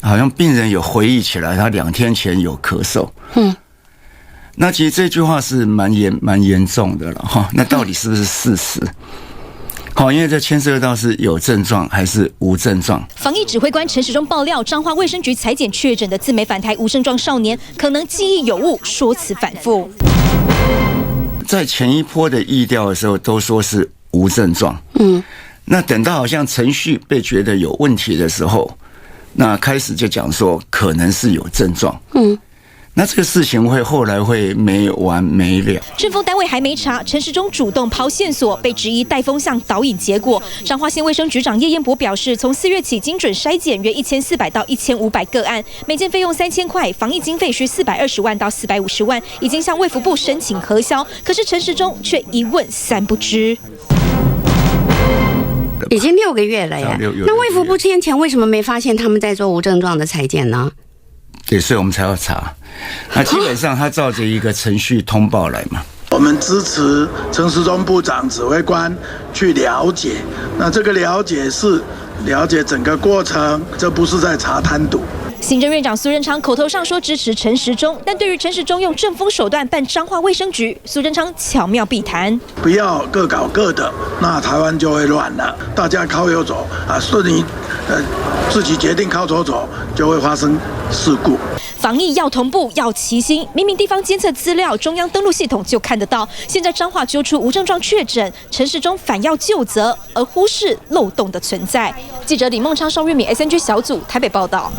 好像病人有回忆起来，他2天前有咳嗽。那其实这句话是蛮严重的了哈。那到底是不是事实？好，因为这牵涉到是有症状还是无症状。防疫指挥官陈时中爆料，彰化卫生局采检确诊的自美返台无症状少年，可能记忆有误，说辞反复。在前一波的疫调的时候，都说是无症状。那等到好像程序被觉得有问题的时候，那开始就讲说可能是有症状。那这个事情后来会没完没了。政风单位还没查，陈时中主动抛线索，被质疑带风向导引结果。彰化县卫生局长叶彦博表示，从4月起精准筛检约1400到1500个案，每件费用3000块，防疫经费需420万到450万，已经向卫福部申请核销。可是陈时中却一问三不知。已经6个月了耶，那卫福部之前为什么没发现他们在做无症状的采检呢？对，所以我们才要查。那基本上他照着一个程序通报来嘛。我们支持陈时中部长指挥官去了解，那这个了解是了解整个过程，这不是在查贪渎。行政院长苏贞昌口头上说支持陈时中，但对于陈时中用政风手段办彰化卫生局，苏贞昌巧妙避谈，不要各搞各的，那台湾就会乱了。大家靠右走啊，顺你自己决定靠左走，就会发生事故。防疫要同步，要齐心。明明地方监测资料，中央登录系统就看得到。现在彰化揪出无症状确诊，陈时中反要究责，而忽视漏洞的存在。记者李孟昌、邵月敏 SNG 小组台北报道。